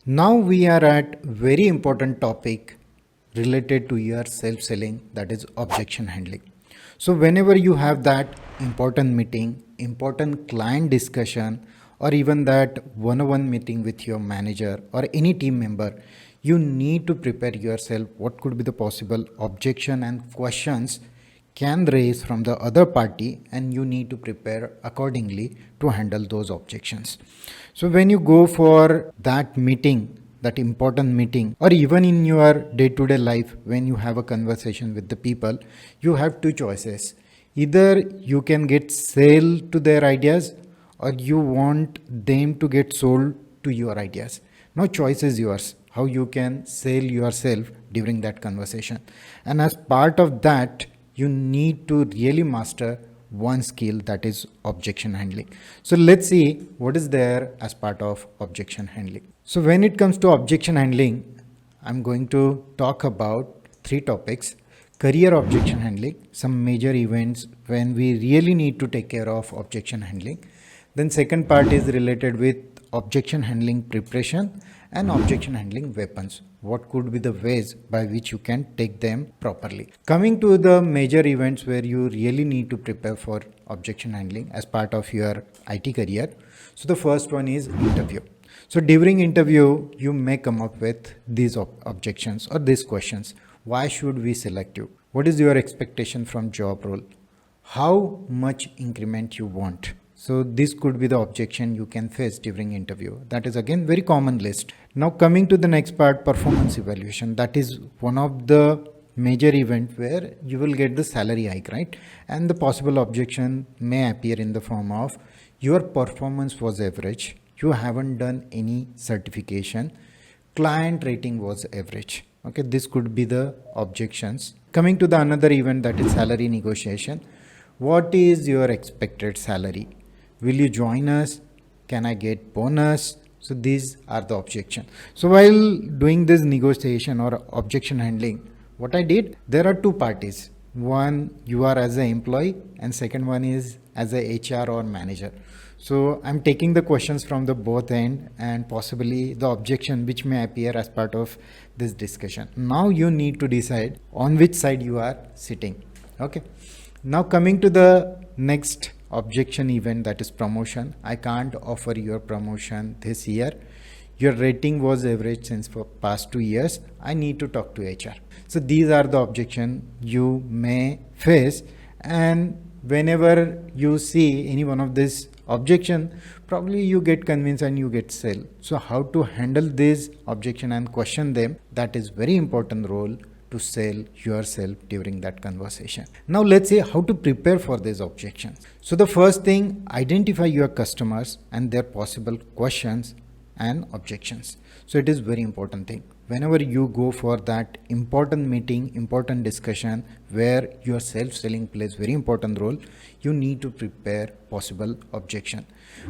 Now we are at very important topic related to your self-selling, that is objection handling. So whenever you have that important meeting, important client discussion, or even that one-on-one meeting with your manager or any team member, you need to prepare yourself what could be the possible objection and questions can raise from the other party, and you need to prepare accordingly to handle those objections. So when you go for that meeting, that important meeting, or even in your day-to-day life, when you have a conversation with the people, you have two choices. Either you can get sale to their ideas, or you want them to get sold to your ideas. No, choice is yours how you can sell yourself during that conversation. And as part of that, you need to really master one skill, that is objection handling. So let's see what is there as part of objection handling. So when it comes to objection handling, I'm going to talk about three topics: career objection handling, some major events when we really need to take care of objection handling. Then second part is related with objection handling preparation and objection handling weapons. What could be the ways by which you can take them properly? Coming to the major events where you really need to prepare for objection handling as part of your IT career. So the first one is interview. So during interview, you may come up with these objections or these questions. Why should we select you? What is your expectation from job role? How much increment you want? So this could be the objection you can face during interview. That is again very common list. Now coming to the next part, performance evaluation. That is one of the major event where you will get the salary hike, right? And the possible objection may appear in the form of your performance was average, you haven't done any certification, client rating was average. Okay, this could be the objections. Coming to the another event, that is salary negotiation. What is your expected salary? Will you join us? Can I get bonus? So these are the objections. So while doing this negotiation or objection handling, what I did, there are two parties. One, you are as an employee, and second one is as a HR or manager. So I'm taking the questions from the both end and possibly the objection which may appear as part of this discussion. Now you need to decide on which side you are sitting. Okay. Now coming to the next objection event, that is promotion. I can't offer your promotion this year. Your rating was average since for past 2 years. I need to talk to HR. So these are the objection you may face, and whenever you see any one of this objection, probably you get convinced and you get sell. So how to handle this objection and question them, that is very important role to sell yourself during that conversation. Now let's see how to prepare for these objections. So the first thing, identify your customers and their possible questions and objections. So it is very important thing. Whenever you go for that important meeting, important discussion where your self-selling plays very important role, you need to prepare possible objection.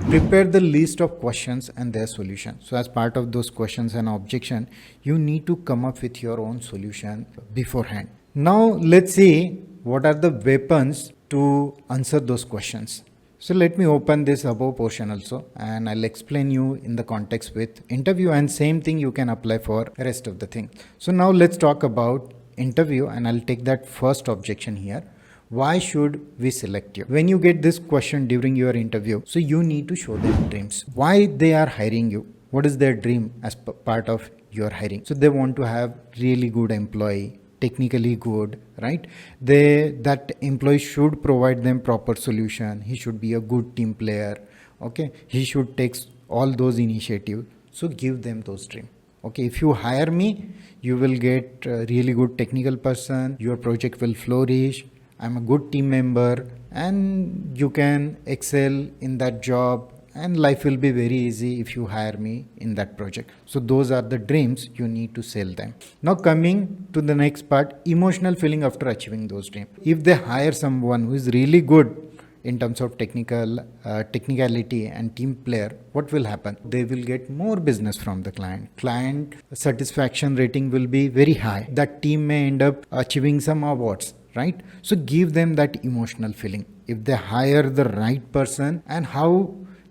Prepare the list of questions and their solution. So as part of those questions and objection, you need to come up with your own solution beforehand. Now let's see what are the weapons to answer those questions. So let me open this above portion also, and I'll explain you in the context with interview, and same thing you can apply for rest of the thing. So now let's talk about interview, and I'll take that first objection here. Why should we select you? When you get this question during your interview, so you need to show them dreams. Why they are hiring you? What is their dream as part of your hiring? So they want to have really good employee, technically good, right? That employee should provide them proper solution. He should be a good team player. Okay, he should take all those initiatives. So give them those dreams. Okay, if you hire me, you will get a really good technical person. Your project will flourish. I'm a good team member, and you can excel in that job, and life will be very easy if you hire me in that project. So those are the dreams, you need to sell them. Now coming to the next part, emotional feeling after achieving those dreams. If they hire someone who is really good in terms of technicality and team player, what will happen? They will get more business from the client. Client satisfaction rating will be very high. That team may end up achieving some awards, right? So give them that emotional feeling. if they hire the right person, and how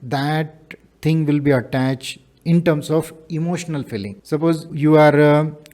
that thing will be attached in terms of emotional feeling. Suppose you are a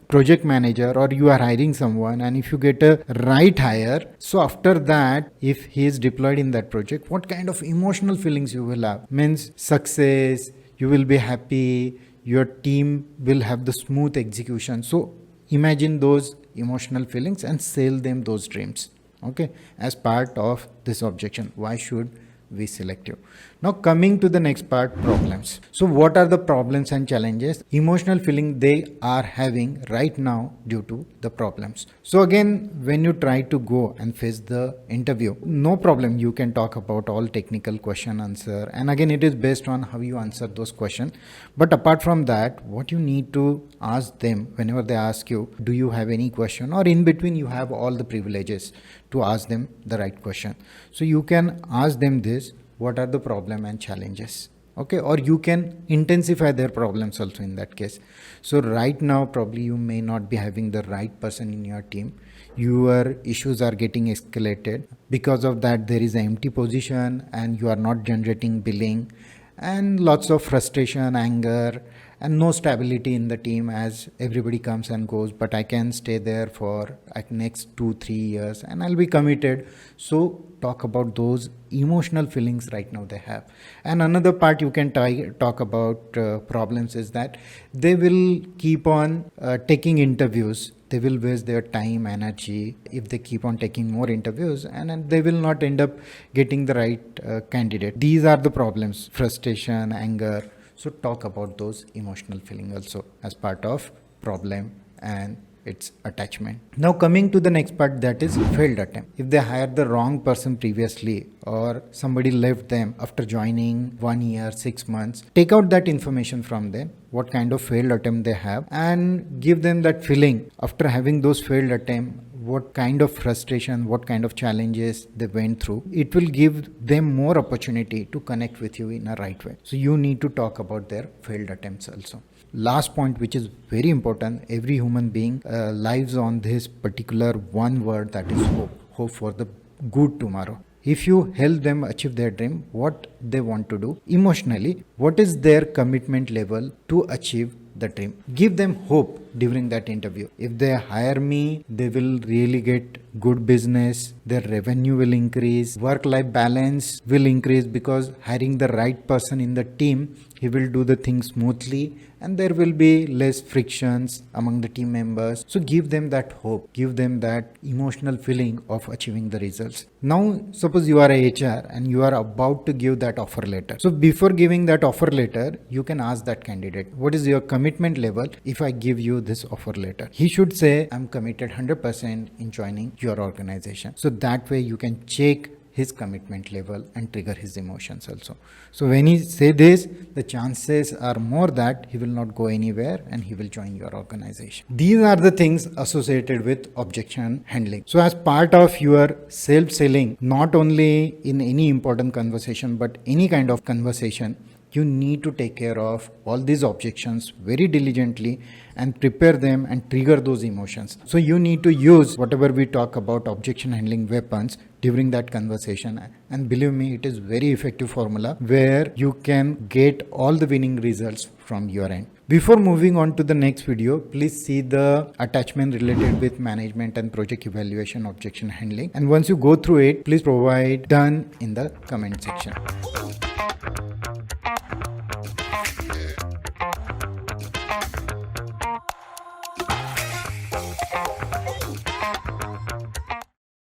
project manager or you are hiring someone, and if you get a right hire, so after that, if he is deployed in that project, what kind of emotional feelings you will have? Means success, you will be happy, your team will have the smooth execution. So imagine those emotional feelings and sell them those dreams, okay, as part of this objection. Why should we select you? Now coming to the next part, problems. So what are the problems and challenges, emotional feeling they are having right now due to the problems? So again, when you try to go and face the interview, no problem, you can talk about all technical question answer, and again it is based on how you answer those questions. But apart from that, what you need to ask them whenever they ask you, do you have any question, or in between you have all the privileges to ask them the right question. So you can ask them this, what are the problem and challenges, okay, or you can intensify their problems also in that case. So right now probably you may not be having the right person in your team, your issues are getting escalated, because of that there is an empty position and you are not generating billing, and lots of frustration, anger, and no stability in the team as everybody comes and goes, but I can stay there for like next 2-3 years and I'll be committed. So talk about those emotional feelings right now they have. And another part you can talk about problems is that they will keep on taking interviews, they will waste their time, energy if they keep on taking more interviews, and they will not end up getting the right candidate. These are the problems, frustration, anger. So talk about those emotional feeling also as part of problem and its attachment. Now coming to the next part, that is failed attempt. If they hired the wrong person previously, or somebody left them after joining 1 year, 6 months, take out that information from them, what kind of failed attempt they have, and give them that feeling after having those failed attempt, what kind of frustration, what kind of challenges they went through. It will give them more opportunity to connect with you in a right way. So you need to talk about their failed attempts also. Last point, which is very important, every human being lives on this particular one word, that is hope. Hope for the good tomorrow. If you help them achieve their dream, what they want to do emotionally, what is their commitment level to achieve the dream, give them hope during that interview. If they hire me, they will really get good business, their revenue will increase, work-life balance will increase, because hiring the right person in the team, he will do the things smoothly and there will be less frictions among the team members. So give them that hope, give them that emotional feeling of achieving the results. Now suppose you are a HR and you are about to give that offer letter. So before giving that offer letter, you can ask that candidate, what is your commitment level if I give you this offer letter? He should say, I'm committed 100% in joining your organization. So that way you can check his commitment level and trigger his emotions also. So when he say this, the chances are more that he will not go anywhere and he will join your organization. These are the things associated with objection handling. So as part of your self-selling, not only in any important conversation, but any kind of conversation, you need to take care of all these objections very diligently and prepare them and trigger those emotions. So you need to use whatever we talk about objection handling weapons during that conversation, and believe me, it is very effective formula where you can get all the winning results from your end. Before moving on to the next video, please see the attachment related with management and project evaluation objection handling, and once you go through it, please provide done in the comment section.